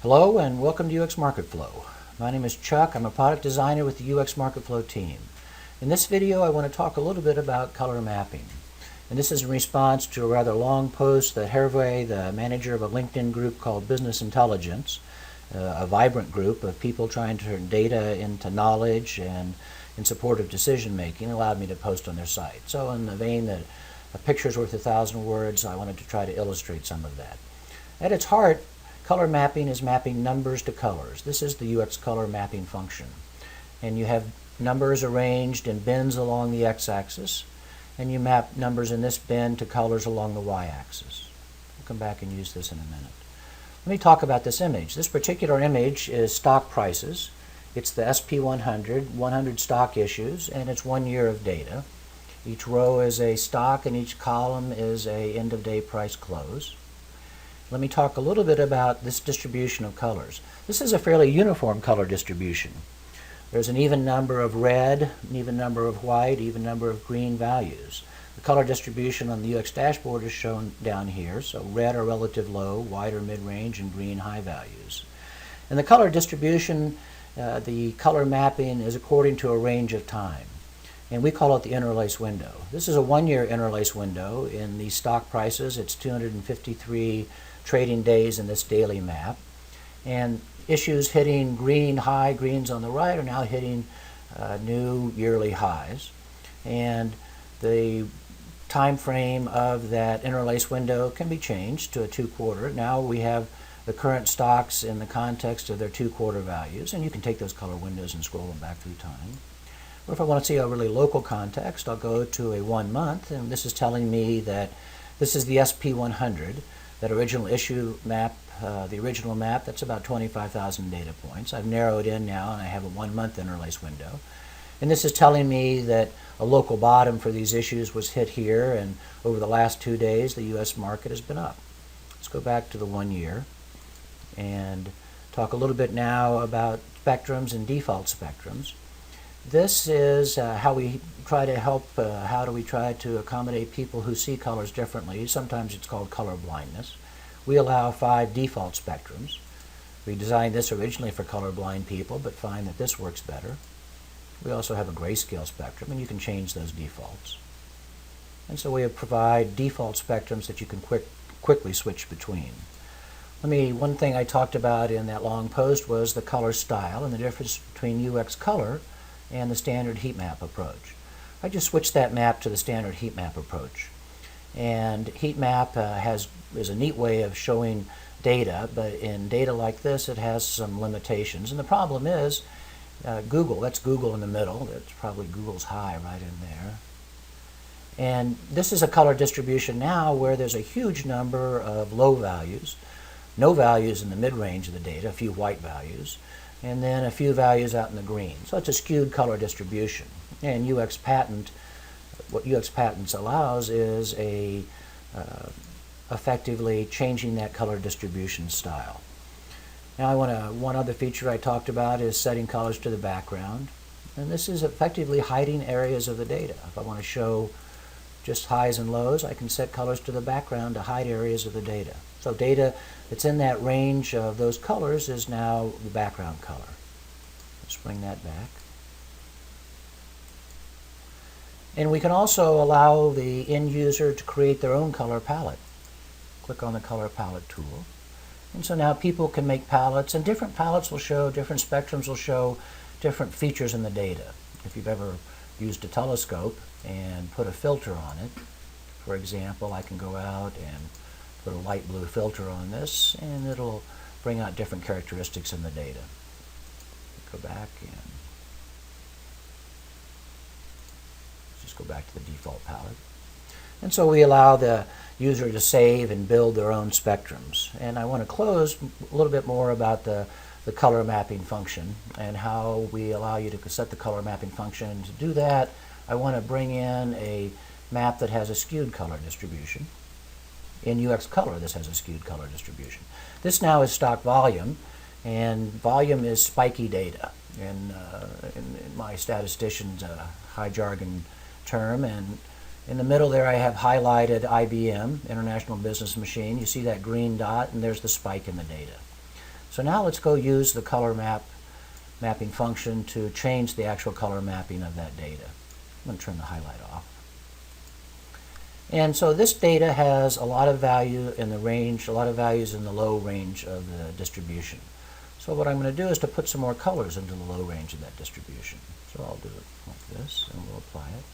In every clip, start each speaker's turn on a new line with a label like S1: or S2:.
S1: Hello and welcome to UX MarketFlow. My name is Chuck. I'm a product designer with the UX MarketFlow team. In this video I want to talk a little bit about color mapping. And this is in response to a rather long post that Hervé, the manager of a LinkedIn group called Business Intelligence, a vibrant group of people trying to turn data into knowledge and in support of decision making, allowed me to post on their site. So in the vein that a picture's worth 1,000 words, I wanted to try to illustrate some of that. At its heart, color mapping is mapping numbers to colors. This is the uxColor mapping function. And you have numbers arranged in bins along the x-axis, and you map numbers in this bin to colors along the y-axis. We'll come back and use this in a minute. Let me talk about this image. This particular image is stock prices. It's the SP100, 100 stock issues, and it's 1 year of data. Each row is a stock and each column is a end-of-day price close. Let me talk a little bit about this distribution of colors. This is a fairly uniform color distribution. There's an even number of red, an even number of white, even number of green values. The color distribution on the UX dashboard is shown down here. So red are relative low, white are mid-range, and green high values. And the color distribution, the color mapping is according to a range of time. And we call it the interlace window. This is a 1-year interlace window. In the stock prices, it's 253 trading days in this daily map. And issues hitting green high, greens on the right, are now hitting new yearly highs. And the time frame of that interlace window can be changed to a 2-quarter. Now we have the current stocks in the context of their 2-quarter values, and you can take those color windows and scroll them back through time. Or if I want to see a really local context, I'll go to a 1 month, and this is telling me that this is the SP100, that original issue map, the original map. That's about 25,000 data points. I've narrowed in now, and I have a 1-month interlace window. And this is telling me that a local bottom for these issues was hit here, and over the last 2 days, the U.S. market has been up. Let's go back to the 1 year and talk a little bit now about spectrums and default spectrums. This is how we try to help, how do we try to accommodate people who see colors differently. Sometimes it's called color blindness. We allow 5 default spectrums. We designed this originally for colorblind people, but find that this works better. We also have a grayscale spectrum, and you can change those defaults. And so we provide default spectrums that you can quickly switch between. One thing I talked about in that long post was the color style and the difference between uxColor and the standard heat map approach. I just switched that map to the standard heat map approach. And heat map is a neat way of showing data, but in data like this it has some limitations. And the problem is Google, that's Google in the middle, that's probably Google's high right in there. And this is a color distribution now where there's a huge number of low values, no values in the mid-range of the data, a few white values, and then a few values out in the green. So it's a skewed color distribution. And what UX Patents allows is effectively changing that color distribution style. Now one other feature I talked about is setting colors to the background. And this is effectively hiding areas of the data. If I want to show just highs and lows, I can set colors to the background to hide areas of the data. So data that's in that range of those colors is now the background color. Let's bring that back. And we can also allow the end user to create their own color palette. Click on the color palette tool. And so now people can make palettes, and different palettes will show, different spectrums will show different features in the data. If you've ever used a telescope and put a filter on it, for example, I can go out and put a light blue filter on this, and it'll bring out different characteristics in the data. Go back and just go back to the default palette. And so we allow the user to save and build their own spectrums. And I want to close a little bit more about the color mapping function and how we allow you to set the color mapping function. And to do that, I want to bring in a map that has a skewed color distribution. In uxColor, this has a skewed color distribution. This now is stock volume, and volume is spiky data in my statistician's high jargon term. And in the middle there I have highlighted IBM, International Business Machine. You see that green dot, and there's the spike in the data. So now let's go use the color mapping function to change the actual color mapping of that data. I'm going to turn the highlight off. And so this data has a lot of value in the range, a lot of values in the low range of the distribution. So what I'm going to do is to put some more colors into the low range of that distribution. So I'll do it like this, and we'll apply it.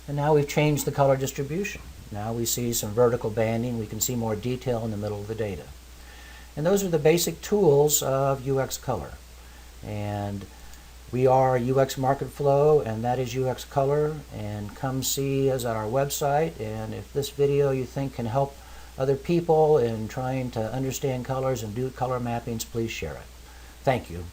S1: And now we've changed the color distribution. Now we see some vertical banding. We can see more detail in the middle of the data. And those are the basic tools of uxColor. And we are UX Market Flow, and that is uxColor. And come see us at our website. And if this video you think can help other people in trying to understand colors and do color mappings, please share it. Thank you.